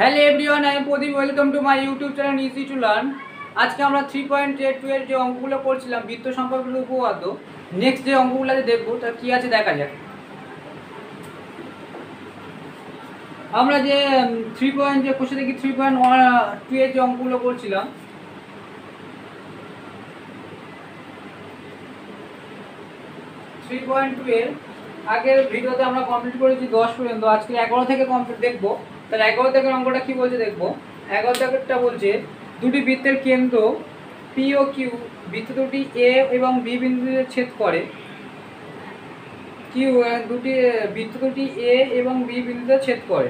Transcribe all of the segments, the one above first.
Hello everyone, I am Pradeep. Welcome to my YouTube channel easy to learn. আজকে আমরা 3.2 এর যে অঙ্কগুলো করছিলাম বৃত্ত সম্পর্কিত উপপাদ্য, নেক্সট যে অঙ্কগুলো দেখবো তা কী আছে দেখা যাক। আমরা যে 3.2 এর যে অঙ্কগুলো করছিলাম, এর আগের ভিডিওতে আমরা কমপ্লিট করেছি 10 পর্যন্ত। আজকে 11 থেকে কমপ্লিট দেখবো। তাহলে 11 থেকে অঙ্কটা কী বলছে দেখবো। 11 থেকেটা বলছে দুটি বৃত্তের কেন্দ্র পি ও কিউ বৃত্ত দুটি এ এবং বি বিন্দুতে ছেদ করে। বৃত্ত দুটি এ এবং বি বিন্দুতে ছেদ করে।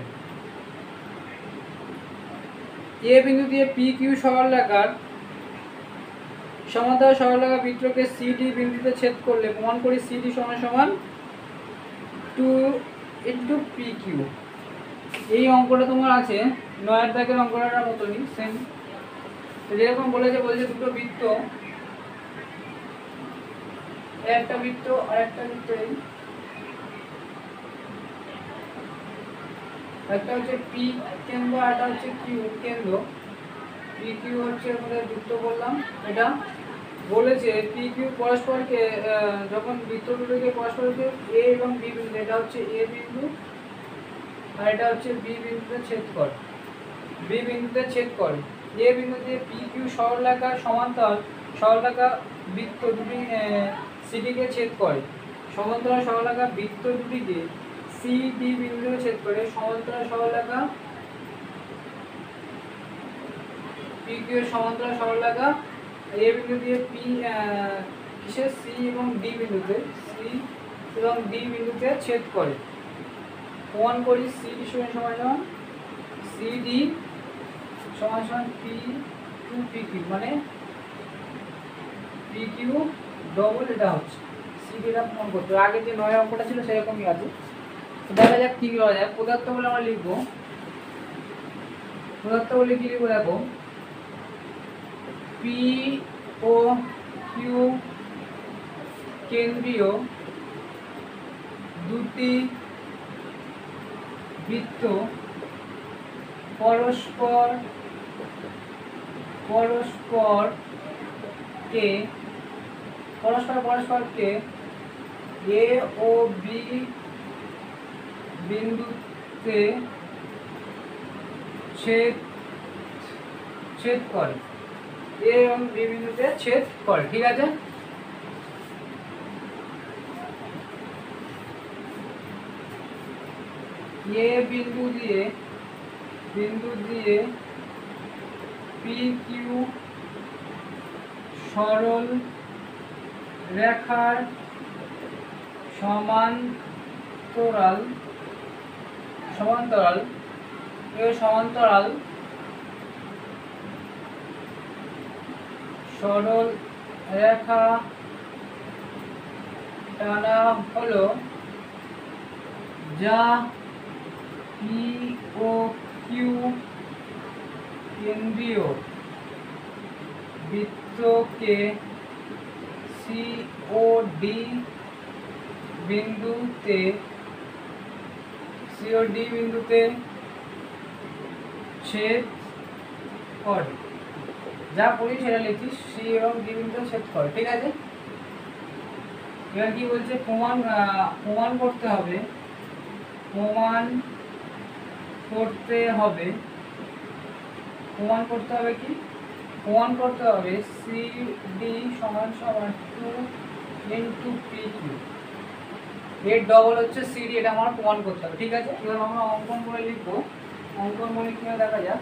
এ বিন্দু দিয়ে পি কিউ সরলরেখার সমান্তরাল সরলরেখা বৃত্তকে সি ডি বিন্দুতে ছেদ করলে প্রমাণ করি সি ডি সমান সমান 2 ইন্টু পি কিউ। এই অঙ্কটা তোমার আছে 9 দাগের অঙ্কটার মতনই সেম। তো যেরকম বলছে দুটো বৃত্ত, একটা বৃত্ত আর একটা বৃত্ত, এই একটা হচ্ছে পি কেন্দ্র আর একটা হচ্ছে কিউ কেন্দ্র। পি কিউ হচ্ছে আমাদের বৃত্ত বললাম। এটা বলেছে পি কিউ পরস্পরকে যখন বৃত্ত দুটোকে পরস্পরকে এ এবং বি বিন্দু, এটা হচ্ছে এ বিন্দু আর এটা হচ্ছে বি বিন্দুতে ছেদ করে। বি বিন্দুতে ছেদ করে এ বিন্দু দিয়ে পি কিউ সরলরেখার সমান্তরাল সরলরেখা বৃত্ত দুটি সিডিকে ছেদ করে। সমান্তরাল সরলরেখা বৃত্ত দুটিকে সি ডি বিন্দুতে ছেদ করে। সমান্তরাল সরলরেখা পি কিউ সমান্তরাল সরলরেখা এ বিন্দু দিয়ে পি কিসের সি এবং ডি বিন্দুতে ছেদ করে। প্রমাণ করি সি ডি সমান সি ডি সমান সমান পি টু পি কিউ, মানে পি কিউ ডবল এটা হচ্ছে সি ডিটা প্রমাণ করতে হবে। আগে যে 9 অঙ্কটা ছিল সেরকমই আছে। দেখা যাক কী করা যায়। পদার্থ বলে আমরা লিখবো, পদার্থ বলে কি লিখবো দেখো, পি ও কিউ কেন্দ্রীয় দুটি বৃত্ত পরস্পরকে এ ও বি বিন্দুতে ছেদ করে। এ এবং বি বিন্দুতে ছেদ করে, ঠিক আছে। এ বিন্দু দিয়ে পি কিউ সরল রেখার সমান্তরাল সরল রেখা টানা হলো যা পি ও কিউ কেন্দ্রীয় বৃত্তকে সি ও ডি বিন্দুতে ছেদ করে। যা পড়ি সেটা লিখছি, সি এবং ডি বিন্দুতে ছেদ করে, ঠিক আছে। এবার কি বলছে, প্রমাণ করতে হবে কি প্রমাণ করতে হবে সি ডি সমান সমান 2 ইন্টু পি কিউ। এর ডবল হচ্ছে সি ডি, এটা আমার প্রমাণ করতে হবে, ঠিক আছে। এবার আমরা অঙ্কন করে লিখবো। অঙ্কন করে কিভাবে দেখা যাক।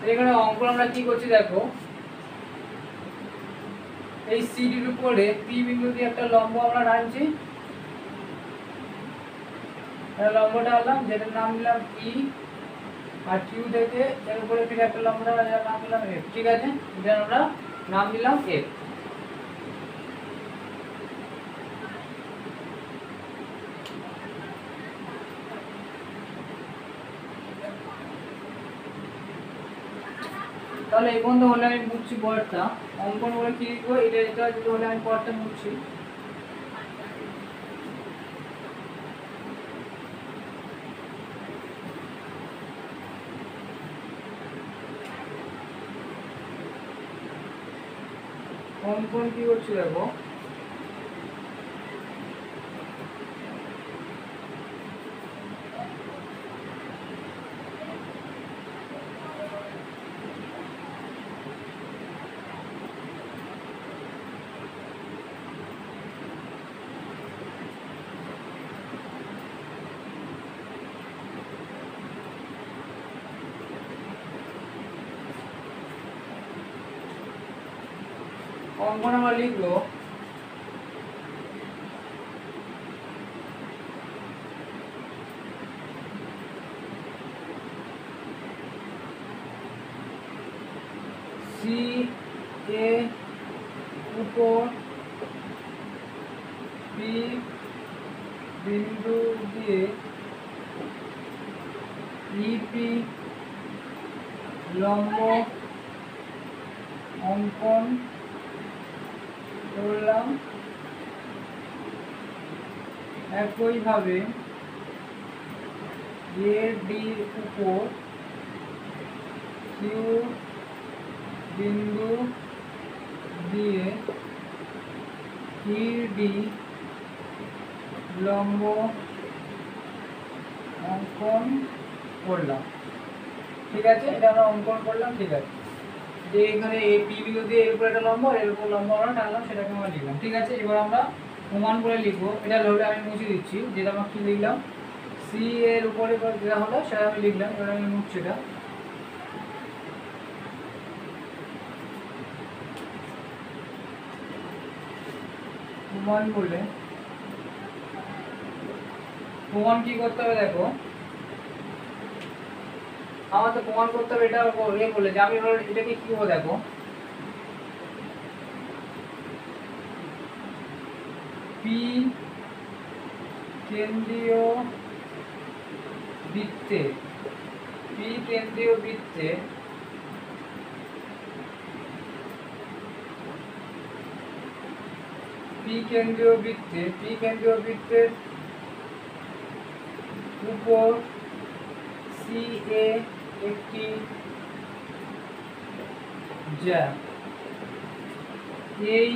এখানে অঙ্কন আমরা কি করছি দেখো, এই সিডির উপরে পি বিন্দু দিয়ে একটা লম্ব আমরা টানছি। লম্বটা আনলাম, যেটার নাম দিলাম ই, আর কিউ থেকে এর উপরে ফিরে একটা লম্ব যার নাম দিলাম এফ, ঠিক আছে। এটার আমরা নাম দিলাম এফ। তাহলে এই বন্ধু হলে আমি মুছছি পরেরটা। অঙ্কন বলে কি লিখবো, এটা যদি হলে আমি পরেরটা মুছছি। অঙ্কন কি করছি দেখো, অঙ্কন আমরা লিখলো সি এ উপর পি বিন্দু দিয়ে ইপি লম্ব অঙ্কন করলাম। একইভাবে এ ডি উপর কিউ বিন্দু দিয়ে ডি লম্ব অঙ্কন করলাম। ঠিক আছে, এটা আমরা অঙ্কন করলাম। ঠিক আছে, যে এখানে এই পি বিন্দু দিয়ে এর উপর একটা লম্ব আর এর উপর লম্ব আমরা টানলাম, সেটাকে আমরা লিখলাম। ঠিক আছে, এবার আমরা প্রমাণ করে লিখবো। এটা হলে আমি মুছে দিচ্ছি, যেটা আমরা কি লিখলাম সি এর উপরে যেটা হলো সেটা আমি লিখলাম। এবার আমি মুছছি এটা। প্রমাণ করলে প্রমাণ কি করতে হবে দেখো, আমার তো প্রমাণ করতে হবে এটা বলে যে আমি এটাকে কি হবে দেখো, পি কেন্দ্রীয় বৃত্তে পি কেন্দ্রীয় বৃত্তে পি কেন্দ্রীয় বৃত্তের উপর সি এ একটি জ্যা, এই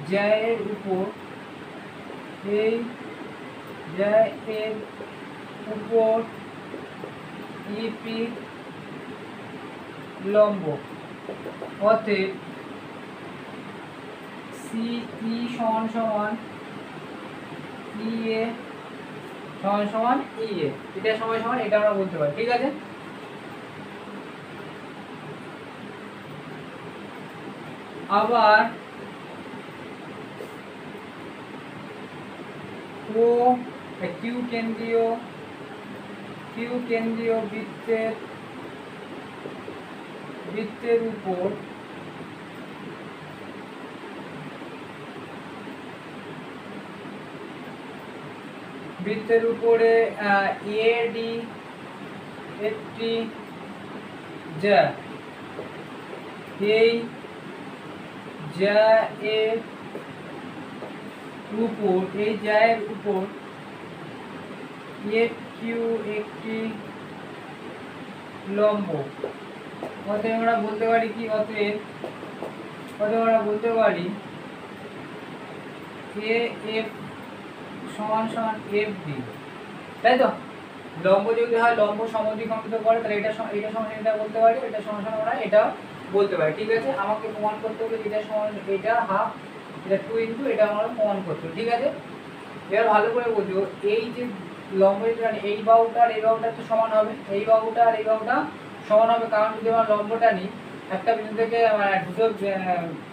জ্যায়ের উপর ইপি লম্ব। অতএব সিই সমান সমান ইএ সমান সমান ইএ, এটা সমান সমান এটা আমরা বলতে পারি। ঠিক আছে, আবার ও কিউ কেন্দ্রীয় বৃত্তের উপর উপরে এডি একটি জ্যা, এই জ্যায়ের উপর এফ কিউ একটি লম্ব। অতএব আমরা বলতে পারি কি, অতএব আমরা বলতে পারি এ এফ সমান সমান এফ ডি। তাই তো, লম্ব যদি হয় লম্ব সমদ্বিখণ্ডিত করে তাহলে এটা সমান এটা বলতে পারি, এটা সমান আমরা এটা বলতে পারি। ঠিক আছে, আমাকে প্রমাণ করতে হবে এটা সমান এটা হাফ, এটা 2 ইনটু এটা আমরা প্রমাণ করতে হবে। ঠিক আছে, এবার ভালো করে বুঝো, এই যে লম্ব এই বাহুটা আর এই বাহুটা তো সমান হবে, এই বাহুটা আর এই বাহুটা সমান হবে, কারণ যদি আমরা লম্বটা নিই একটা বিন্দু থেকে দুটো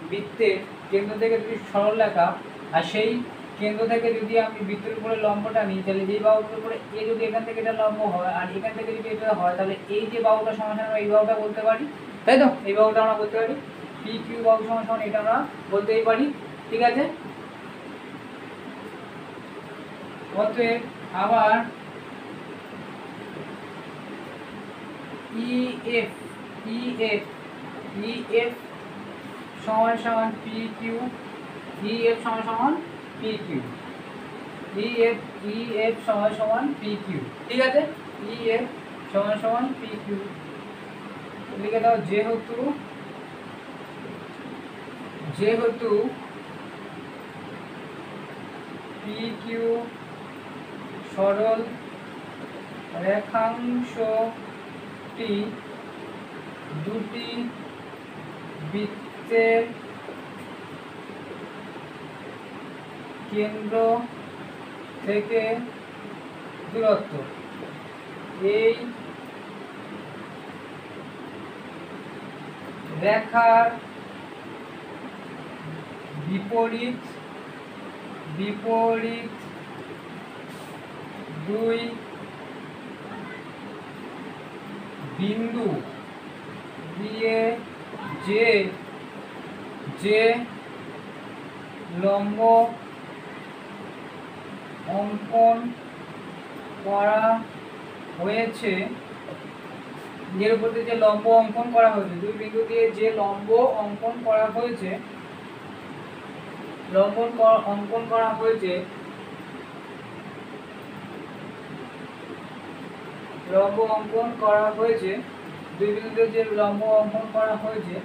বৃত্তের কেন্দ্র থেকে যদি সরলরেখা আর সেই কেন্দ্র থেকে যদি আমি বৃত্তের উপরে লম্বটা নিই, তাহলে এই বাহুটার উপরে এ যদি এখান থেকে এটা লম্ব হয় আর এখান থেকে যদি এটা হয়, তাহলে এই যে বাহুটা সমান আমরা এই বাহুটা বলতে পারি। তাই তো, এই বাহুটা আমরা বলতে পারি পি কিউ বাহু সমান সমান এটা আমরা বলতেই পারি। ঠিক আছে, অতএব আবার ইএফ সমান সমান পি কিউ, ইএফ সমান সমান পি কিউ, ইএফ সমান সমান পি কিউ। ঠিক আছে, ইএফ সমান সমান পি কিউ। লিখে দাও যেহেতু পি কিউ সরল রেখাংশটি দুটি বৃত্তের কেন্দ্র থেকে দূরত্ব, এই রেখার বিপরীত দুই বিন্দু দিয়ে যে লম্ব অঙ্কন করা হয়েছে, এর উপর যে লম্ব অঙ্কন করা হয়েছে, দুই বিন্দু দিয়ে যে লম্ব অঙ্কন করা হয়েছে, দুই বিন্দুতে যে লম্ব অঙ্কন করা হয়েছে,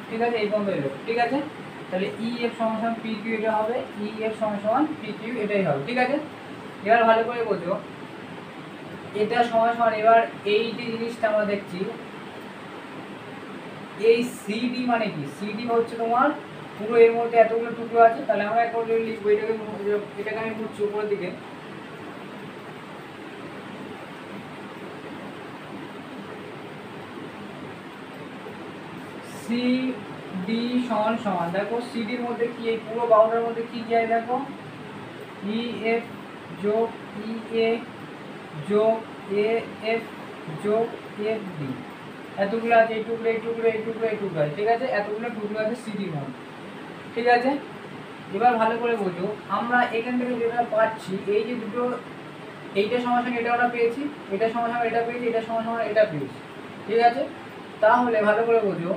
ঠিক আছে, এই পর্যন্ত এলো। ঠিক আছে, তাহলে ই এফ সমান পি কিউ এটা হবে, ই এফ সমান পি কিউ এটাই হবে। ঠিক আছে, এবার ভালো করে বোঝো, এটা সমান এবার এই যে জিনিসটা আমরা দেখছি, এই সিডি মানে কি? সিডি হচ্ছে তোমার পুরো এর মধ্যে এতগুলো টুকরো আছে, তাহলে আমরা এখন লিখবো এটাকে আমি মুছছি উপরের দিকে। সিডি সমান দেখো সিডির মধ্যে কি, এই পুরো বাউন্ডারির মধ্যে কি যায় দেখো, ই এফ যোগ ই এ যোগ এ এফ যোগ এফ ডি, এতগুলো আছে, এই টুকরো আছে। ঠিক আছে, এতগুলো টুকরো আছে সিডির মধ্যে। ঠিক আছে, এবার ভালো করে বোঝো, আমরা এখান থেকে যেটা পাচ্ছি, এই যে দুটো, এইটা সমান এটা আমরা পেয়েছি, এটা সমান এটা পেয়েছি, এটা সমান এটা পেয়েছি। ঠিক আছে, তাহলে ভালো করে বোঝো,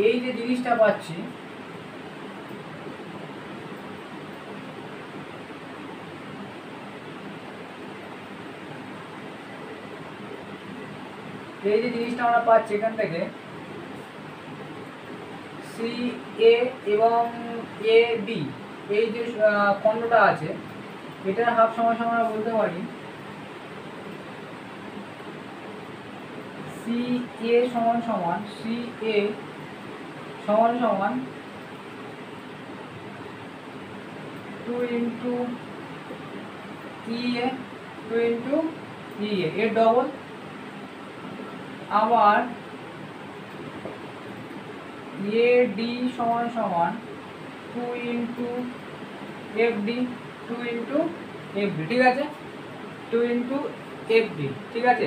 এই যে জিনিসটা পাচ্ছি, আমরা পাচ্ছি এখান থেকে সি এ এবং এ বি, এই যে খণ্ডটা আছে, এটার হাফ সমান আমরা বলতে পারি সি এ সমান 2 ইন্টু ই এ, এর ডবল, আবার এ ডি সমান 2 ইন্টু এফ ডি, ঠিক আছে, 2 ইন্টু এফ ডি। ঠিক আছে,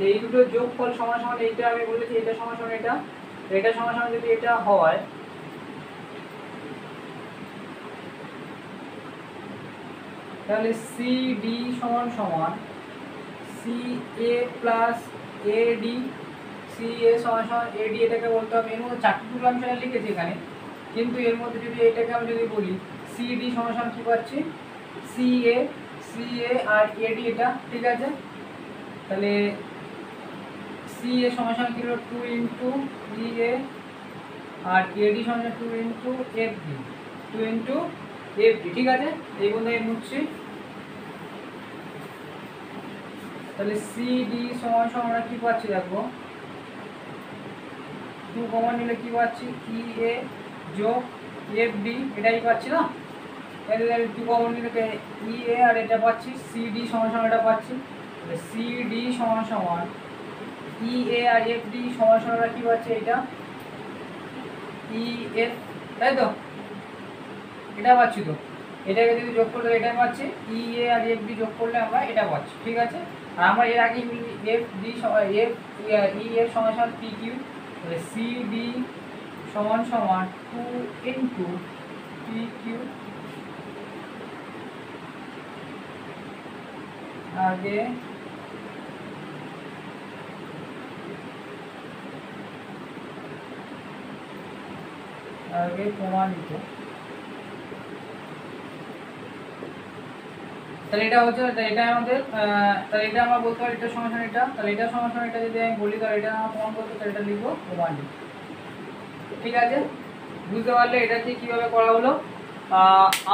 এই দুটো যোগফল সমান এইটা আমি বলেছি, এটা সমান এটা সমান যদি এটা হয়, তাহলে সি ডি সমান C A plus A D, C A সমান এ ডি, এটাকে বলতে হবে, এর মধ্যে চারটি টুকরো আমি লিখেছি এখানে, কিন্তু এর মধ্যে যদি এটাকে আমি যদি বলি সি ডি সমান কি পাচ্ছি, C A R A D এটা। ঠিক আছে, তাহলে সি এ সমান কি হলো 2 into E A, R A D সমান 2 ইন্টু এফ ডি, ঠিক আছে, এই বন্ধু মুছছি। তাহলে সি ডি সমান আমরা কি পাচ্ছি দেখো, 2 কমন নিলে কি পাচ্ছি, ই এ যোগ এফ ডি, এটাই পাচ্ছি না, তাহলে 2 কমন নিলে ই এ আর এটা পাচ্ছি, সি ডি সমান এটা পাচ্ছি, সি ডি সমান ই এ আর এফ ডি সমান আমরা কি পাচ্ছি, এটা ই এফ, তাই তো, এটা পাচ্ছি, তো এটাকে যদি যোগ করলে এটা পাচ্ছি, ই এ আর এফ ডি যোগ করলে আমরা এটা পাচ্ছি। ঠিক আছে, আর আমরা এর আগে এফ ডি ই এফ সমান পি কিউ, তাহলে সি ডি সমান 2 ইন্টু পি কিউ, আগে প্রমাণিত। তাহলে এটা হচ্ছে, এটা আমাদের তাহলে এটা আমরা বলতে পারি এটা সমান এটা, তাহলে এটা সমান এটা যদি আমি বলি তাহলে এটা আমরা প্রমাণ করতে, তাহলে এটা লিখবো 1D। ঠিক আছে, বুঝতে পারলে এটা কি কিভাবে করা হলো।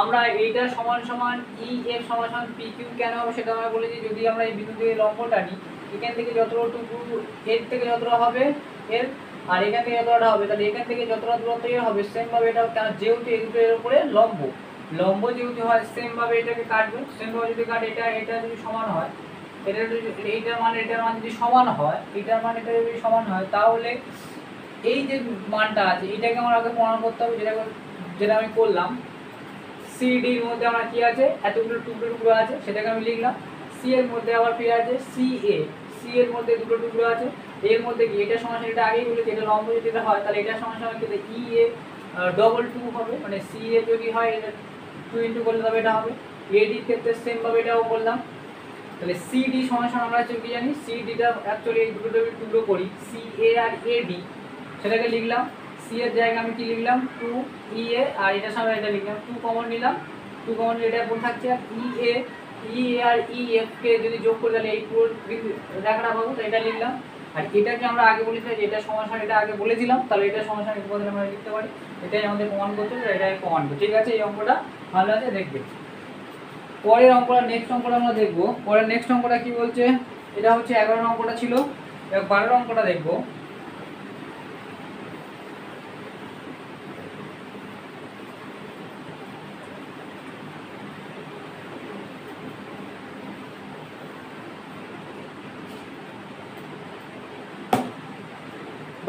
আমরা এইটা সমান সমান ই এর সমান সমান পি কিউ কেন হবে সেটা আমরা বলেছি। যদি আমরা এই বিন্দু থেকে লম্বটা নিই, এখান থেকে যতটুকু এর থেকে যতটা হবে এর, আর এখান থেকে যতটা হবে, তাহলে এখান থেকে যতটা দূরত্ব এর হবে সেম ভাবে এটা, কারণ যেহেতু এই দুটো এর উপরে লম্ব, লম্ব যেহেতু হয় সেম ভাবে এটাকে কাটবে, সেম ভাবে যদি কাটে এটা, এটা যদি সমান হয়, এটা যদি এইটার মান এটার মান যদি সমান হয়, এটার মান এটা যদি সমান হয়, তাহলে এই যে মানটা আছে এটাকে আমার আগে প্রমাণ করতে হবে, যেটা আমি করলাম। সিডির মধ্যে আমার কি আছে, এতগুলো টুকরো টুকরো আছে, সেটাকে আমি লিখলাম। সি এর মধ্যে আবার ফিরে আছে সি এ, সি এর মধ্যে দুটো টুকরো আছে, এর মধ্যে কি এটা সমস্যা, এটা আগেই বলেছি এটা লম্ব যদি এটা হয় তাহলে এটা সমস্যা কিন্তু ই এ ডবল টু হবে, মানে সি এ যদি হয় এটা 2 ইন্টু করলে তবে এটা হবে। এডির ক্ষেত্রে সেম ভাবে এটাও বললাম। তাহলে সিডি সমান আমরা কি জানি, সিডিটা অ্যাকচুয়ালি এই দুটো টুকরো করি, সি এ আর এডি, সেটাকে লিখলাম। সি এর জায়গায় আমি কি লিখলাম 2 ই এ, আর এটার সামনে এটা লিখলাম 2 কমন নিলাম, 2 কমন নিলে এটা কোন থাকছে আর ই এ আর ই এফ কে যদি যোগ করে তাহলে এই পুরো রেখাটা পাবো, তো এটা লিখলাম। আর এটাকে আমরা আগে বলেছিলাম যে এটা সমান এটা আগে বলেছিলাম, তাহলে এটা সমান এর বদলে আমরা লিখতে পারি, এটাই আমাদের প্রমাণ করতে হবে, এটাই প্রমাণ করব। ঠিক আছে, এই অঙ্কটা ভালো আছে, দেখবে। পরের অঙ্কটা, নেক্সট অঙ্কটা আমরা দেখব। পরের নেক্সট অঙ্কটা কি বলছে, এটা হচ্ছে 11 অঙ্কটা ছিল, 12 অঙ্কটা দেখব।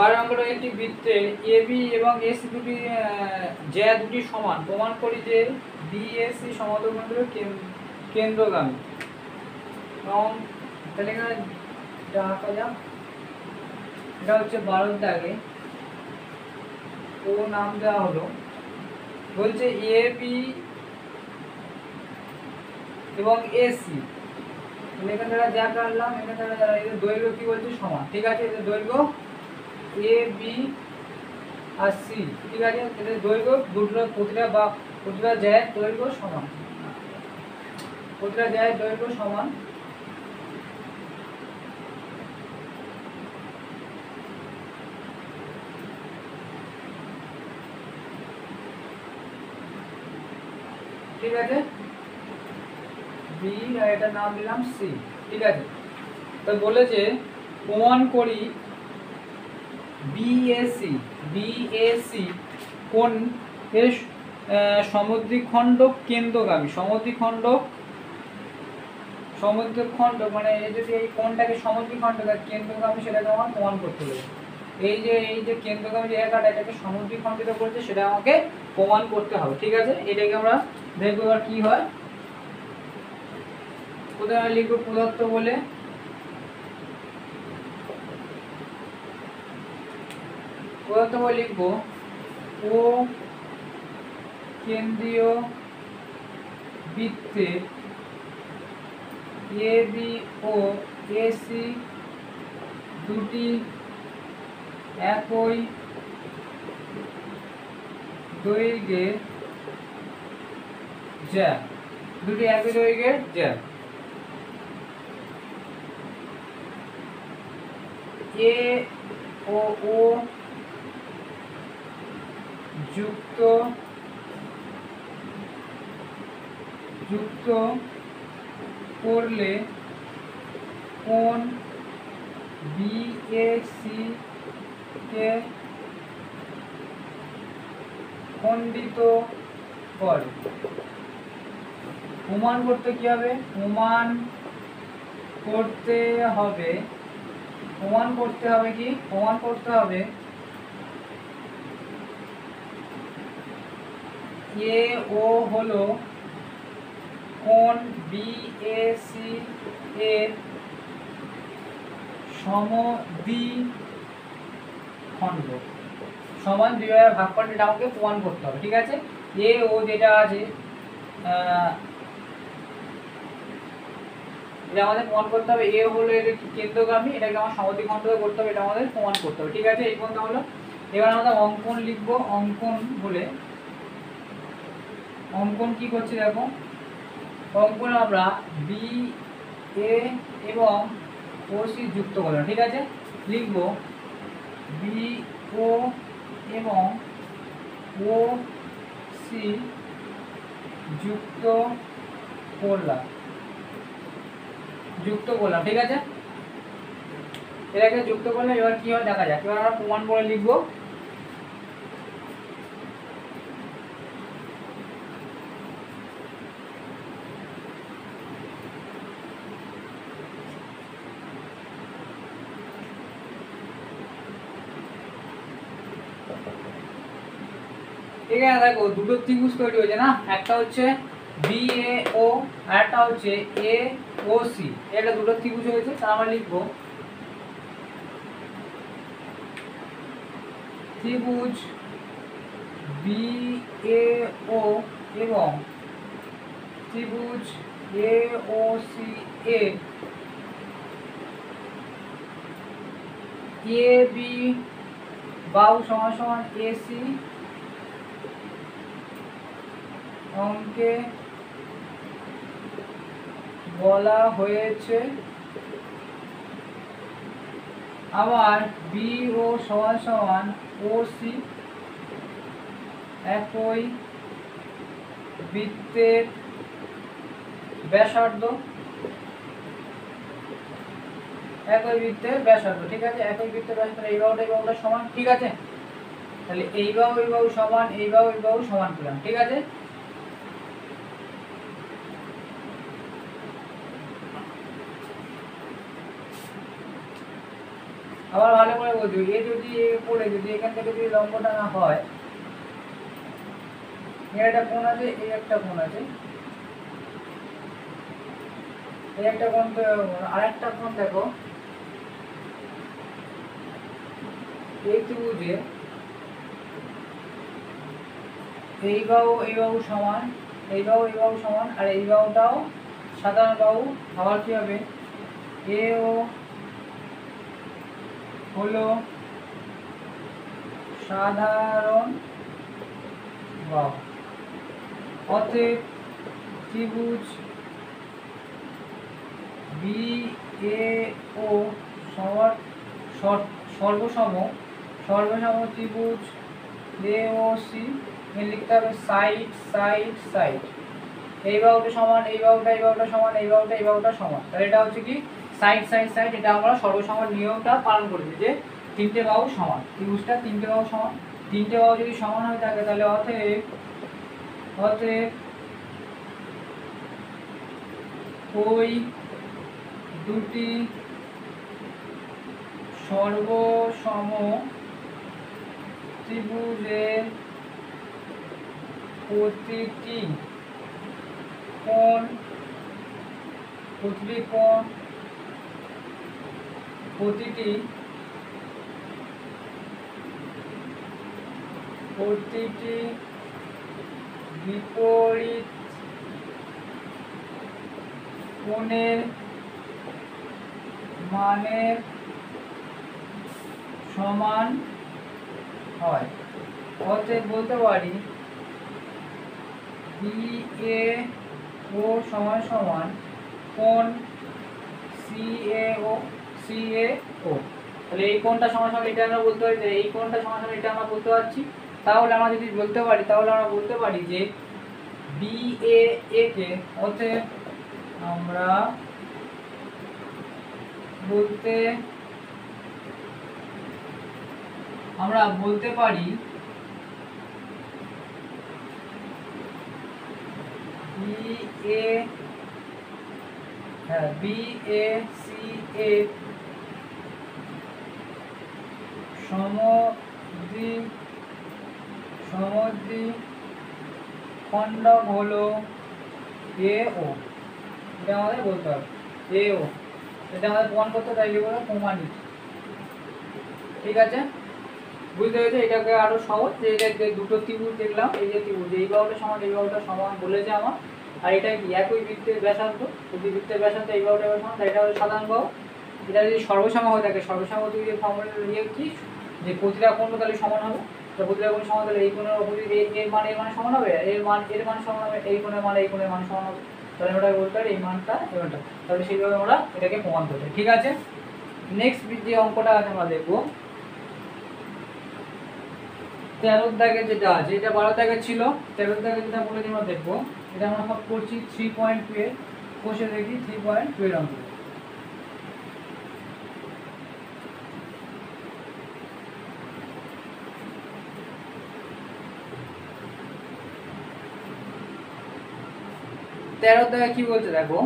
বারো অঙ্কটা, একটি বৃত্তের এবি এবং এসি দুটি জ্যা দুটি সমান, প্রমাণ করি যে বিএসি সমদ্বিখণ্ডের কেন্দ্রগামী। এবং তাহলে এখানে দেখা যাক, এটা হচ্ছে 12 দাগে ও নাম দেওয়া হলো, বলছে এবি এবং এসি, এখানে যা কাটলাম এখানে এদের দৈর্ঘ্য কি বলছে সমান। ঠিক আছে, এদের দৈর্ঘ্য এ বি আর সি, ঠিক আছে, এদের দৈর্ঘ্য দুটো প্রতিটা জায়ের দৈর্ঘ্য সমান, প্রতিটা জায়ের দৈর্ঘ্য সমান। ঠিক আছে, বি আর এটার নাম দিলাম সি। ঠিক আছে, তো বলেছে প্রমাণ করি বিএসি কোন এর সমদ্বিখণ্ড কেন্দ্রগামী। সমদ্বিখণ্ড মানে যদি এই কোণটাকে সমদ্বিখণ্ড কেন্দ্রগামী, সেটাকে আমার প্রমাণ করতে হবে। এই যে কেন্দ্রগামী জায়গাটা এটাকে সমদ্বিখণ্ডিত করেছে, সেটা আমাকে প্রমাণ করতে হবে। ঠিক আছে, এটাকে আমরা দেখবো এবার কি হয়। প্রথমে লিখবো প্রদত্ত বলে, লিখবো ও কেন্দ্রীয় বৃত্তে এবি ও এসি দুটি একই দৈর্ঘ্যের জ্যা, দুটি একই দৈর্ঘ্যের জ্যা। এ ও যুক্ত করলে কোণ বিএসি কে খণ্ডিত করে। প্রমাণ করতে কি হবে, প্রমাণ করতে হবে এ ও হলো কোণ বিএসি এর সমদ্বিখণ্ড, সমান দুইভাবে ভাগ করে, এটা আমাকে প্রমাণ করতে হবে। ঠিক আছে, এ ও যেটা আছে এটা আমাদের প্রমাণ করতে হবে। এ হলো এর কেন্দ্রগামী, এটাকে আমার সমদ্বিখণ্ড করতে হবে, এটা আমাদের প্রমাণ করতে হবে। ঠিক আছে, এই পর্যন্ত হলো। এবার আমরা অঙ্কন লিখবো। অঙ্কন বলে, অঙ্কন কি করছে দেখো, অঙ্কনে আমরা বি এ এবং ও সি যুক্ত করলাম, ঠিক আছে। লিখব বি ও এবং ও সি যুক্ত করলাম, ঠিক আছে। এটাকে যুক্ত করলে এবার কি হয় দেখা যাক। এবার আমরা প্রমাণ করে লিখবো। এখানে দেখো দুটো ত্রিভুজ তৈরি হয়েছে না, একটা হচ্ছে বি এ ও আর একটা হচ্ছে এ ও সি। এটা দুটো ত্রিভুজ হয়েছে, তার আমরা লিখবো ত্রিভুজ বি এ ও এবং ত্রিভুজ এ ও সি এ এ বি বাহু সমান সমান এ সি অঙ্কে বলা হয়েছে। আবার বি ও সমান সমান ও সি একই বৃত্তের ব্যাসার্ধ, ঠিক আছে। একই বৃত্তের ব্যাসার্ধ, এই বাহুটা সমান, ঠিক আছে। তাহলে এই বাহু সমান, এই বাহু সমান পেলাম, ঠিক আছে। আবার ভালো করে বলছি, এ যদি পড়ে যদি এখান থেকে যদি লম্ব টানা হয়, এর একটা কোণ আছে, এই একটা কোণ আছে, এই একটা কোণ, আর একটা কোণ দেখো এই ত্রিভুজে এই বাহু সমান, এই বাহু সমান, আর এই বাহুটাও সাধারণ বাহু। আবার কি হবে, এ ও হলো সাধারণ বাহু। অতএব ত্রিভুজ বি এ ও সর্বসম ত্রিভুজ এ ও সি লিখতে হবে সাইড সাইড সাইড। এই বাহুটা সমান, এই বাহুটা সমান, এই বাহুটা সমান। তাহলে এটা হচ্ছে কি সাইড সাইড সাইড। এটা আমরা সর্বসম নিয়মটা পালন করেছি যে তিনটে বাহু সমান, ত্রিভুজটা তিনটে বাহু সমান। তিনটে বাহু যদি সমান হয়ে থাকে তাহলে অতএব ওই দুটি সর্বসম ত্রিভুজের প্রতিটি কোণ প্রতিটি বিপরীত কোণের মানের সমান হয়। অতএব বলতে পারি বি এ ও সমান সমান কোণ সি এ ও। তাহলে এই কোণটা সমান সমান এটা আমরা বলতে পারি, এই কোণটা সমান সমান এটা আমরা বলতে পারছি। তাহলে আমরা যদি বলতে পারি, তাহলে আমরা বলতে পারি যে বি এ কে অতএব আমরা বলতে পারি বি এ সি এ সমদ্বি খণ্ডক হলো এ ও। এটা আমাদের বলতে হবে এ ও। এটা আমাদের প্রমাণ করতে তাই বলে প্রমাণিত, ঠিক আছে। বুঝতে পেরেছে? এটাকে আরো সহজ যে এটা দুটো ত্রিভুজ দেখলাম, এই যে ত্রিভুজ এই বাহুটা সমান বলেছে আমার, আর এটা কি একই বৃত্তের ব্যাসার্ধ, যদি বৃত্তের ব্যাসার্ধ এই বাহুটা সমান, এটা হলো সাধারণ বাহু। এটা যদি সর্বসম হয়ে থাকে, সর্বসম ত্রিভুজের ফর্মুলা নিয়ে কি যে প্রতিটা কোণ তাহলে সমান হবে। তো প্রতিটা কোণ সমান হলে এই কোণের অপোজিট এর মান সমান হবে, এর মান সমান হবে, এই কোণের মান সমান হবে। তাহলে আমরা বলতে পারি এই মানটা এই মানটা, তাহলে সেইভাবে আমরা এটাকে প্রমাণ করতে পারি। ঠিক আছে, নেক্সট যে অঙ্কটা আছে আমরা দেখবো 13 দাগে যেটা আছে, এটা 12 দাগে ছিল, 13 দাগে যেটা বলেছি আমরা দেখবো। এটা আমরা সব করছি 3.2 এর, বসে দেখি 3.2 এর অঙ্ক। তেরো দাগে কি বলছে দেখো,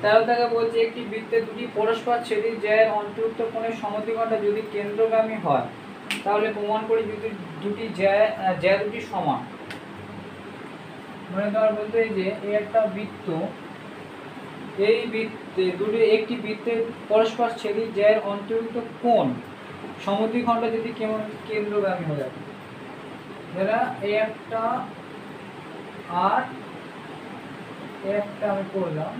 13 দাগে বলছে একটি বৃত্তে দুটি পরস্পর ছেদি জ্যায়ের অন্তর্ভুক্ত কোণের সমদ্বিখণ্ড যদি কেন্দ্রগামী হয় তাহলে প্রমাণ করি যদি দুটি জ্যা দুটি সমান। মানে তোমার বলতে যে এই একটা বৃত্ত, এই বৃত্তে একটি বৃত্তের পরস্পর ছেদি জ্যায়ের অন্তর্ভুক্ত কোণ সমদ্বিখণ্ড যদি কেন্দ্রগামী হয়ে যায়, যারা এই একটা আর একটা আমি করলাম,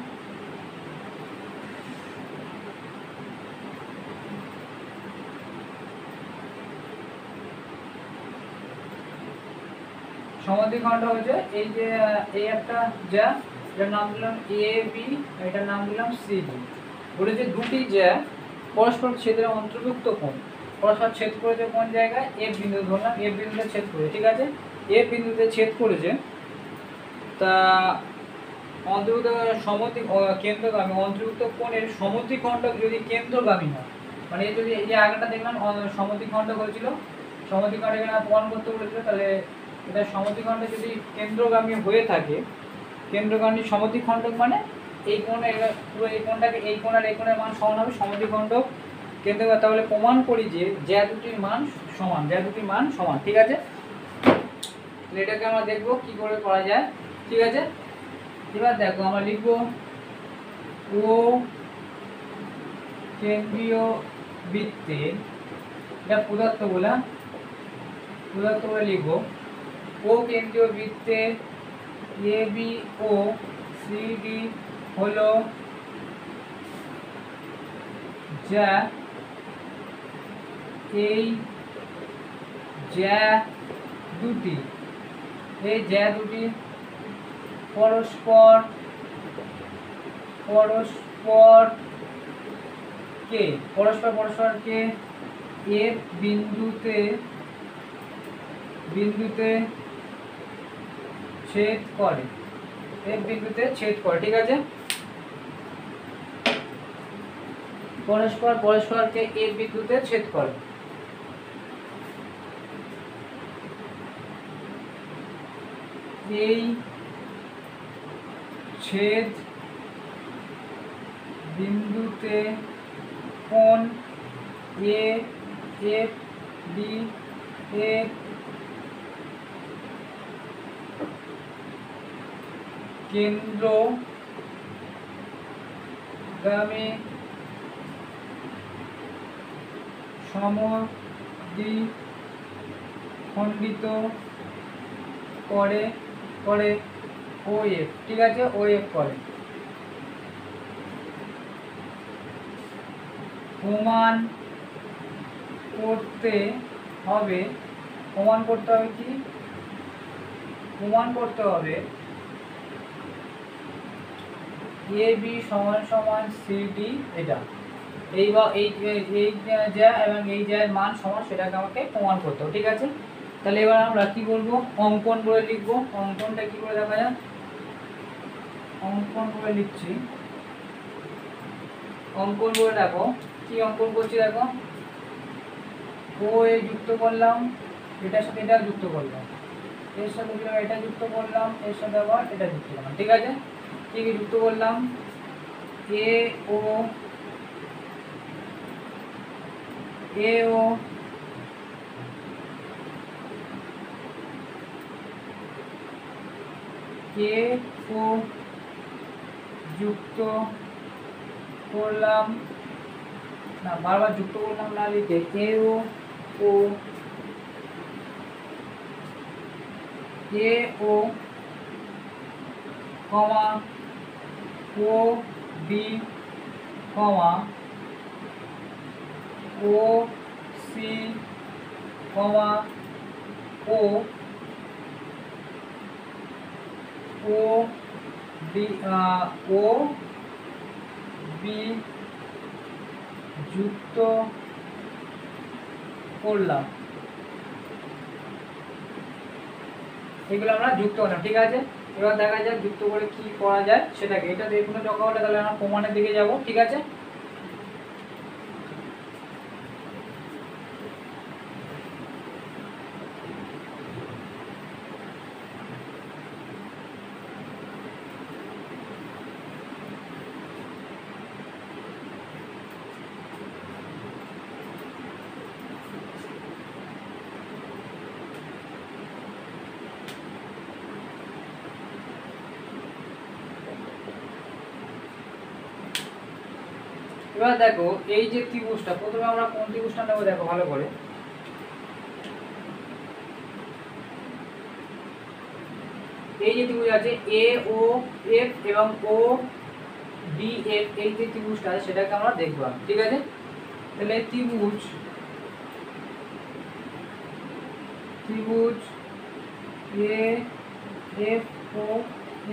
সমদ্বিখণ্ড হচ্ছে এই যে এই একটা যা, এটার নাম দিলাম এ বি, এটার নাম দিলাম সি বি। বলে যে দুটি যা পরস্পর ছেদের অন্তর্ভুক্ত কোণ, পরস্পর ছেদ করেছে কোন জায়গায়, এফ বিন্দু ধরলাম, এফ বিন্দুতে ছেদ করে, ঠিক আছে, এফ বিন্দুতে ছেদ করেছে, তা অন্তর্ভুক্ত কেন্দ্রগামী অন্তর্ভুক্ত কোণের সমদ্বিখণ্ডক যদি কেন্দ্রগামী হয়, মানে যদি এই যে আগেটা দেখলাম সমদ্বিখণ্ডক হয়েছিল, সমদ্বিখণ্ডক এখানে প্রমাণ করতে বলেছিল, তাহলে এটা সমদ্বিখণ্ডক যদি কেন্দ্রগামী হয়ে থাকে, কেন্দ্রগামী সমদ্বিখণ্ডক মানে এই কোণ পুরো এই কোণটাকে এই কোণ আর এই কোণের মান সমান হবে, সমদ্বিখণ্ডক কেন্দ্র, তাহলে প্রমাণ করি যে জ্যা দুটির মান সমান, জ্যা দুটির মান সমান। ঠিক আছে, এটাকে আমরা দেখবো কি করে করা যায়। ঠিক আছে, এবার দেখো আমরা লিখবো ও কেন্দ্রীয় বৃত্তে, এটা পদার্থ বলে লিখবো ও কেন্দ্রীয় বৃত্তে A B O C D হলো যা এই জ্যা দুটি পরস্পরকে এফ বিন্দুতে ছেদ করে, ঠিক আছে, পরস্পরকে এফ বিন্দুতে ছেদ করে। এই ছেদ বিন্দুতে কোণ এ এফ ডি এর কেন্দ্রগামী সমদ্বিখণ্ডিত করে ও এফ, ঠিক আছে, ও এফ করে। প্রমাণ করতে হবে কি, প্রমাণ করতে হবে এ বি সমান সমান সি ডি, এটা এই বা এই যা এবং এই যা এর মান সমান, সেটাকে আমাকে প্রমাণ করতে হবে। ঠিক আছে, তাহলে এবার আমরা কি বলবো, অঙ্কন বলে লিখবো। অঙ্কনটা কি করে দেখা যায়, অঙ্কন বলে লিখছি, অঙ্কন বলে দেখো কি অঙ্কন করছি, দেখো ও এ যুক্ত করলাম, এটার সাথে এটা যুক্ত করলাম, এর সাথে এটা যুক্ত করলাম, এর সাথে আবার এটা যুক্ত করলাম। ঠিক আছে, কি কি যুক্ত করলাম, এ ও যুক্ত করলাম না, বারবার যুক্ত করলাম না লিখে এ ও কমা ও বি কমা ও সি কমা ও ও বি ও বি যুক্ত করলাম, এগুলো আমরা যুক্ত করলাম। ঠিক আছে, এবার দেখা যাক যুক্ত করে কি করা যায় সেটাকে। এটা দেখুন যখন হলে তাহলে আমরা প্রমাণের দিকে যাব। ঠিক আছে, এবার দেখো এই যে ত্রিভুজটা, প্রথমে আমরা কোন ত্রিভুজটা নেবো দেখো ভালো করে। এই যে ত্রিভুজ আছে এ ও এফ এবং ও ডি এফ, এই যে ত্রিভুজটা আছে সেটাকে আমরা দেখবো। ঠিক আছে, তাহলে ত্রিভুজ এ এফ ও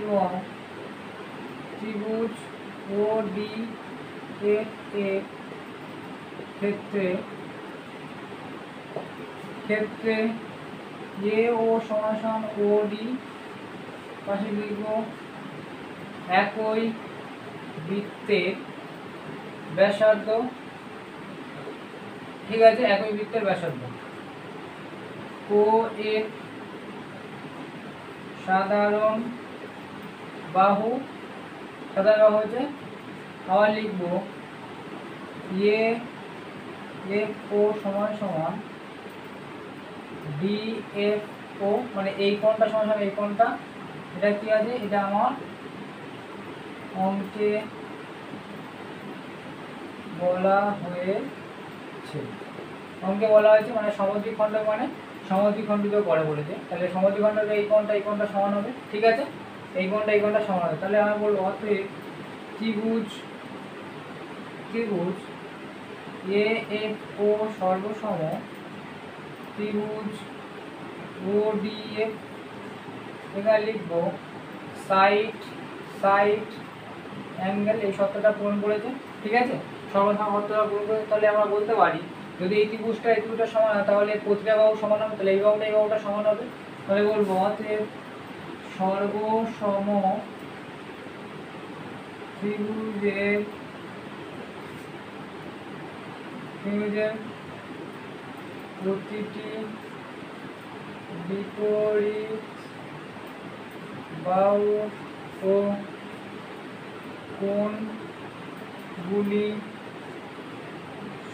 এবং ত্রিভুজ ও ডি এফ এর ক্ষেত্রে এ ও সমান ও ডি পাশে লিখব একই বৃত্তের ব্যাসার্ধ। ঠিক আছে, একই বৃত্তের ব্যাসার্ধ ও এর সাধারণ বাহু হচ্ছে, আবার লিখব এ এফ ও সমান ডি এফ ও, মানে এই কোণটা সমান এই কোণটা। এটা কি আছে, এটা আমার অঙ্কে বলা হয়েছে, মানে সমদ্বিখণ্ড, মানে সমদ্বিখণ্ডিত করে বলেছে। তাহলে সমদ্বিখণ্ডের এই কোণটা সমান হবে। ঠিক আছে, এই কোণটা সমান হবে। তাহলে আমি বলবো অতএব ত্রিভুজ এ এফ ও সর্বসম ত্রিভুজ ও ডি এফ, এখানে লিখবো সাইড অ্যাঙ্গেল, এই শর্তটা পূরণ করেছে। ঠিক আছে, সর্বসম শর্তটা পূরণ করেছে। তাহলে আমরা বলতে পারি যদি এই ত্রিভুজটা সমান হয় তাহলে প্রতিটা বাহু সমান হবে, তাহলে এই বাহুটা সমান হবে। তাহলে বলবো অতএব সর্বসম ত্রিভুজের প্রতিটি বিপরীত বাহু ও কোণগুলি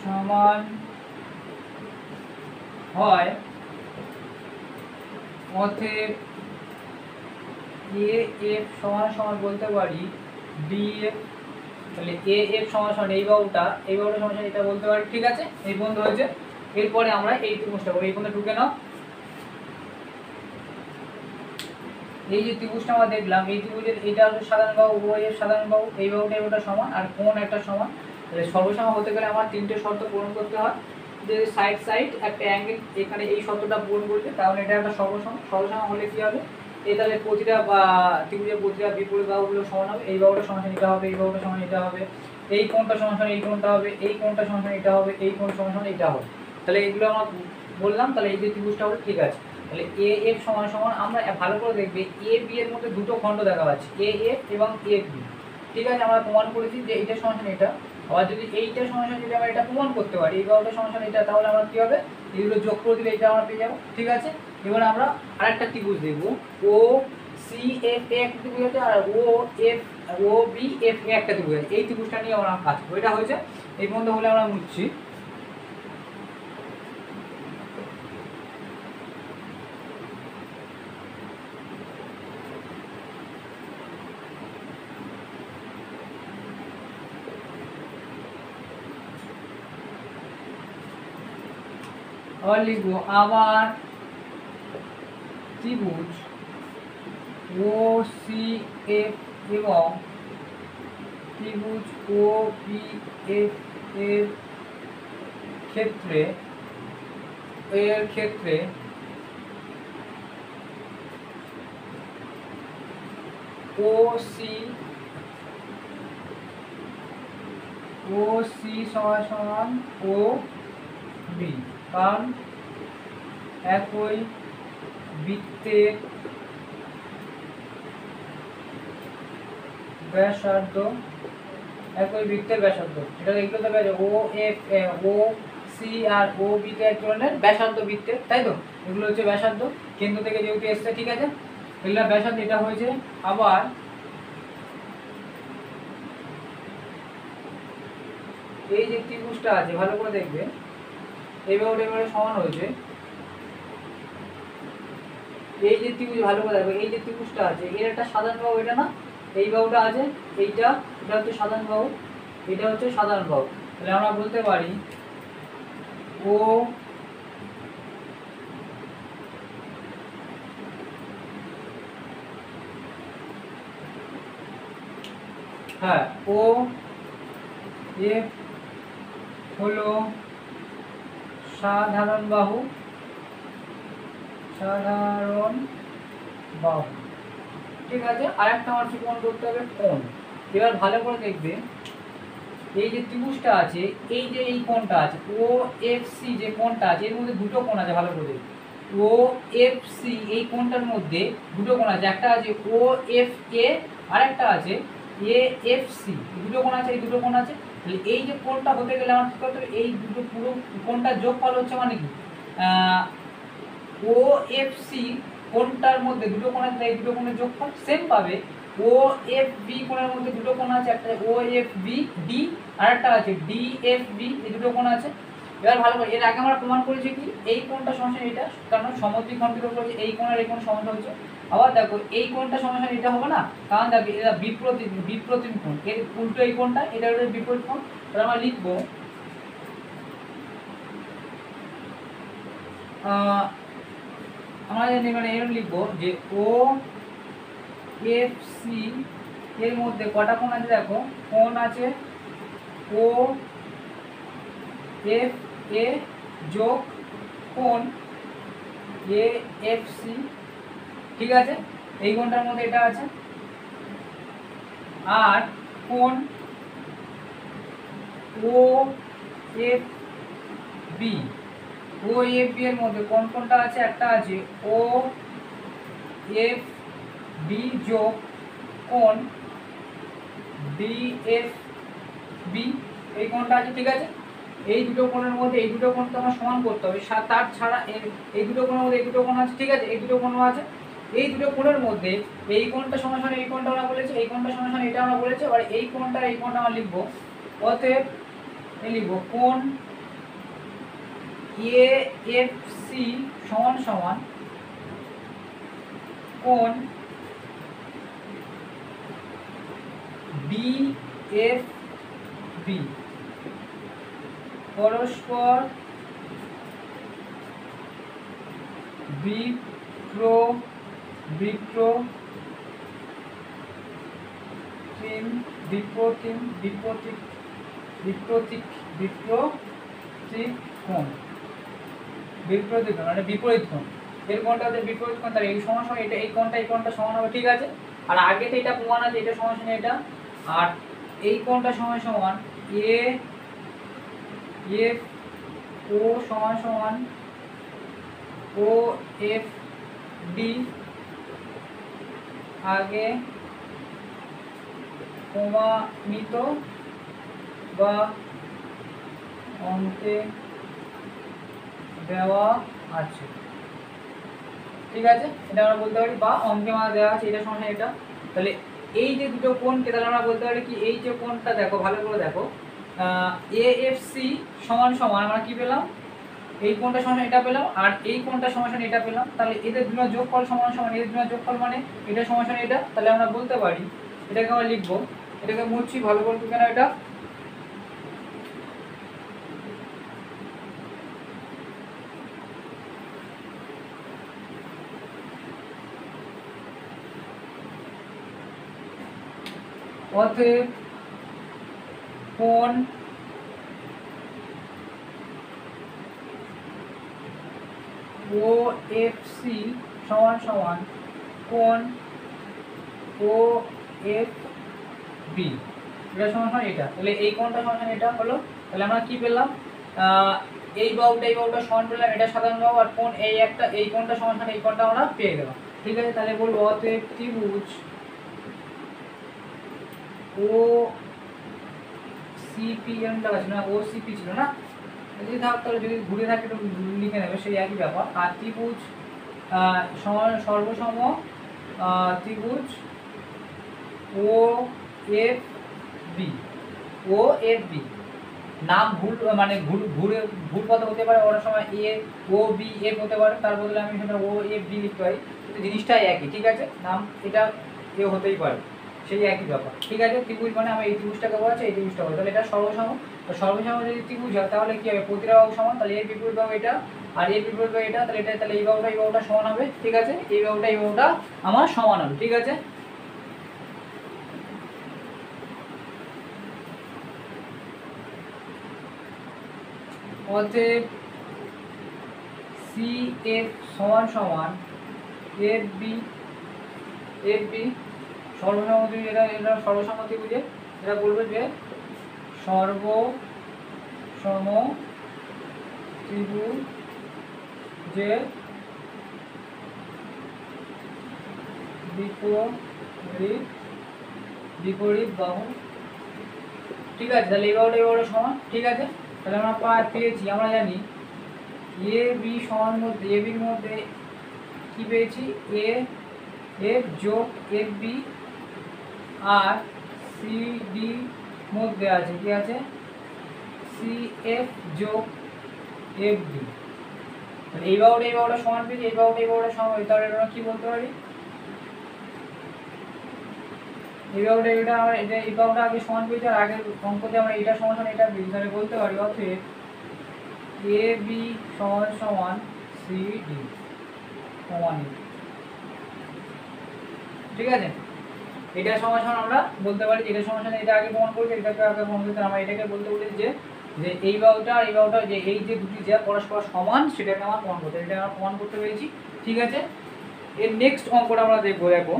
সমান হয়। অতএব এ এফ সমান বলতে পারি ডি এফ, তাহলে এ এফ সমান এই বাহুটা সমান এটা বলতে পারি। ঠিক আছে, এই পর্যন্ত হয়েছে। এরপরে আমরা এই ত্রিভুজটা এই পর্যন্ত ঢুকে নাও। এই যে ত্রিভুজটা আমরা দেখলাম, এই ত্রিভুজের এটা হচ্ছে সাধারণ বাহু, ও এর সাধারণ বাহু, এই বাহুটা সমান আর কোণ একটা সমান। তাহলে সর্বসম হতে গেলে আমার তিনটে শর্ত পূরণ করতে হয়, যে সাইড একটা অ্যাঙ্গেল, এখানে এই শর্তটা পূরণ করলে তাহলে এটা একটা সর্বসম হলে কি হবে, এই তাহলে প্রতিটা ত্রিভুজের প্রতিটা বিপরীত বাহুগুলো সমান হবে। এই বাহুটা সমান এটা হবে, এই বাহুটা সমান এটা হবে, এই কোণটা সমান এই কোণটা হবে, এই কোণটা সমান এটা হবে, এই কোণ সমান এটা হবে। তাহলে এগুলো আমরা বললাম। তাহলে এই যে ত্রিভুজটা হলো। ঠিক আছে, তাহলে এ এফ সমান আমরা ভালো করে দেখবে এ বি এর মধ্যে দুটো খণ্ড দেখা পাচ্ছি, এ এফ এবং এ বি। ঠিক আছে, আমরা প্রমাণ করেছি যে এইটা সমান এটা। আবার যদি এইটা সমান যদি আমরা এটা প্রমাণ করতে পারি, এই বাহুটা সমান এটা, তাহলে আমরা কি হবে, এগুলো যোগ করে দিলে এটা আমরা পেয়ে যাবো। ঠিক আছে, এবার আমরা আরেকটা ত্রিভুজ দেখবো, ও সি এফ এ একটা ত্রিভুজ আছে, আর ও বি এফ এ একটা ত্রিভুজ আছে। এই ত্রিভুজটা নিয়ে আমরা কাজ করবো। এটা হয়েছে, এই পর্যন্ত হলে আমরা মুছছি। আবার লিখবো আবার ত্রিভুজ ও সি এফ এবং ত্রিভুজ ও বি এফ এর ক্ষেত্রে ও সি সমান সমান ও বি, কারণ একই বৃত্তের ব্যাসার্ধ, একই বৃত্তের ব্যাসার্ধ, এটা দেখতে হবে যে ও এফ ও সি আর ও বি তে এক ধরনের ব্যাসার্ধ বৃত্তের, তাই তো? এগুলো হচ্ছে ব্যাসার্ধ, কেন্দ্র থেকে যেহেতু এসছে, ঠিক আছে, এগুলো ব্যাসার্ধ। এটা হয়েছে আবার এই যে ত্রিভুজটা আছে ভালো করে দেখবে, এইভাবে সমান হয়েছে। এই যে ত্রিভুজ ভালো করে দেখবে, এই যে ত্রিভুজটা আছে এর একটা সাধারণ বাহু, এটা না, এই বাহুটা আছে, এটা হচ্ছে সাধারণ বাহু, এটা হচ্ছে সাধারণ বাহু। তাহলে আমরা বলতে পারি ও হ্যাঁ ও এফ হলো সাধারণ বাহু, ঠিক আছে। আরেকটা আমার কি প্রমাণ করতে হবে? কোণ। এবার ভালো করে দেখবে, এই যে ত্রিভুজটা আছে, এই যে এই কোণটা আছে ও এফ সি, যে কোণটা আছে এর মধ্যে দুটো কোণ আছে, ভালো করে ও এফ সি, এই কোণটার মধ্যে দুটো কোণ আছে, একটা আছে ও এফ এ, আরেকটা আছে এ এফ সি, দুটো কোণ আছে, এই দুটো কোণ আছে। তাহলে এই যে কোণটা হতে গেলে আমার কি করতে হবে? এই দুটো পুরো কোণটার যোগফল হচ্ছে মানে কি ও এফ সি কোণটার মধ্যে দুটো কোণ আছে, এই দুটো কোণের যোগফল সেম পাবে। ও এফ বি কোণের মধ্যে দুটো কোণ আছে, একটা ও এফ বি ডি, আর একটা আছে ডি এফ বি, এই দুটো কোণ আছে। এবার ভালো করে, এর আগে আমরা প্রমাণ করেছি কি এই কোণটা সমান এটা, কারণ সমদ্বিখণ্ডিত করেছে, এই কোণ আর এই কোণ সমান হচ্ছে। আবার দেখো এই কোণটা সমান এটা হবে না, কারণ দেখো এটা বিপ্রতিম কোণ, এর উল্টো এই কোণটা, এটা হচ্ছে বিপরীত কোণ। তাহলে আমরা লিখবো আমরা মানে এরকম লিখবো যে ও এফ সি এর মধ্যে কটা কোণ আছে? দেখো কোণ আছে ও এফ এ যোগ কোণ এ এফ সি, ঠিক আছে, এই কোণটার মধ্যে এটা আছে। আর কোণ ও এফ বি, ও এফ বি এর মধ্যে কোন কোনটা আছে? একটা আছে ও এফ বি যোগ কোণ ডি এফ বি, এই কোণটা আছে, ঠিক আছে। এই দুটো কোণের মধ্যে এই দুটো কোণ তো আমার সমান করতে হবে, তার ছাড়া এই দুটো কোণের মধ্যে এই দুটো কোণ আছে, ঠিক আছে, এই দুটো কোণও আছে। এই দুটো কোণের মধ্যে এই কোণটা সমান সমান এই কোণটা আমরা বলেছি, এই কোণটা সমান সমান এটা আমরা বলেছি, আর এই কোণটা আমরা লিখবো, অতএব লিখবো কোণ এ এফ সি সমান সমান কোণ বি এফ বি, পরস্পর বিপরীত কোণ, মানে বিপরীত কোণ, এর কোণটা হচ্ছে বিপরীত কোণ, তাহলে এই সমান সমান এটা, এই কোণটা সমান হবে, ঠিক আছে। আর আগে তো এটা প্রমাণ আছে, এটা সমান সমান এটা, আর এই কোণটা সমান সমান এ এফ ও সমান সমান ও এফ ডি, আগে প্রমাণিত বা অঙ্কে দেওয়া আছে, ঠিক আছে, এটা আমরা বলতে পারি, বা অঙ্কে আমার দেওয়া আছে, এটা সমান এটা। তাহলে এই যে দুটো কোণকে তাহলে আমরা বলতে পারি কি, এই যে কোণটা দেখো ভালো করে দেখো, এ এফ সি সমান সমান আমরা কি পেলাম? এই কোণটা সমান এটা পেলাম, আর এই কোণটা সমান সমান এটা পেলাম। তাহলে এদের দুটো যোগফল সমান সমান, এদের দুটো যোগফল মানে এটা সমান সমান এটা। তাহলে আমরা বলতে পারি, এটাকে আমরা লিখবো, এটাকে মুছছি ভালো করে কেন, এটা অতএব কোণ ও এফ সি সমান সমান কোণ ও এফ বি, এটা সমান এটা, তাহলে এই কোণটা সমান এটা হলো। তাহলে আমরা কি পেলাম, এই বাহুটা সমান পেলাম, এটা সাধারণ বাহু, আর কোণ এই একটা, এই কোণটা সমান এই কোণটা আমরা পেয়ে গেলাম। ঠিক আছে, তাহলে বলবো অতএব ত্রিভুজ ও সিপি, এমনটা আছে না, ও সিপি ছিল না, যদি থাক তাহলে যদি ঘুরে থাকে একটু লিখে নেবে, সেই একই ব্যাপার। আর ত্রিভুজ সর্বসম ত্রিভুজ ও এফ বি, ও এফ বি, নাম ভুল মানে ভুল কথা হতে পারে, অনেক সময় এ ও বি এফ হতে পারে, তার বদলে আমি সেটা ও এফ বি লিখতে পারি, কিন্তু জিনিসটাই একই। ঠিক আছে, নাম এটা এ হতেই পারে, সেই একই ব্যাপার। ঠিক আছে, ত্রিভুজ মানে আমি এই ত্রিভুজটাকে বলা আছে, এই ত্রিভুজটা বলে, তাহলে এটা সর্বসম। তো সর্বসম যদি ত্রিভুজ হয় তাহলে কি হবে, প্রতিটা বাহু সমান, তাহলে এর বিপরীত বাহু এটা আর এর বিপরীত বাহু এটা, তাহলে এটা, তাহলে এই বাহুটা সমান হবে। ঠিক আছে, এই বাহুটা আমার সমান হবে। ঠিক আছে, অতএব সি এফ সমান এফ বি, সর্বসম্মতি, এটা সর্বসম্মতি বুঝে এটা বলবে যে সর্বসম ত্রিভুজের বিপরীত বাহু। ঠিক আছে, তাহলে এই বাহুটা সমান। ঠিক আছে, তাহলে আমরা পেয়েছি, আমরা জানি এ বি সমান মধ্যে, এ বির মধ্যে কি পেয়েছি, এ এফ যোগ এফ বি, আর সি ডি মধ্যে আছে কি আছে, সি এফ যোগ এফ বি। এই বাহুটা সমান পেয়েছি, এই বাহুটা সমান, তাহলে আমরা কি বলতে পারি, এই বাহুটা আগে সমান পেয়েছি, আর আগের অঙ্কতে আমরা এটা সমান এটা পেয়েছি, তাহলে বলতে পারি অতএব এ বি সমান সি ডি সমান। ঠিক আছে, এটা সমান আমরা বলতে পারি, এটা সমান এটা আগে প্রমাণ করেছি, এটাকে আগে প্রমাণ করতে, আমরা এটাকে বলতে বলি যে এই বাহুটা আর এই বাহুটা, যে এই যে দুটি যে পরস্পর সমান, সেটাকে আমরা প্রমাণ করতে, এটা আমরা প্রমাণ করতে পেরেছি। ঠিক আছে, এর নেক্সট অঙ্কটা আমরা দেখবো।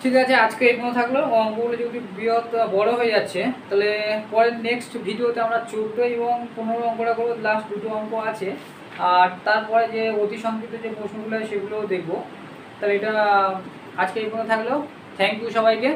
ঠিক আছে, আজকে এই পর্যন্ত থাকলো। অঙ্কগুলো যদি বড় হয়ে যাচ্ছে, তাহলে পরের নেক্সট ভিডিওতে আমরা 14 এবং 15 অঙ্কটা করবো, লাস্ট দুটো অঙ্ক আছে, আর তারপরে যে অতি সংক্ষিপ্ত যে প্রশ্নগুলো সেগুলোও দেখবো। তাহলে এটা আজকে এই পর্যন্ত থাকলো। থ্যাংক ইউ সবাইকে।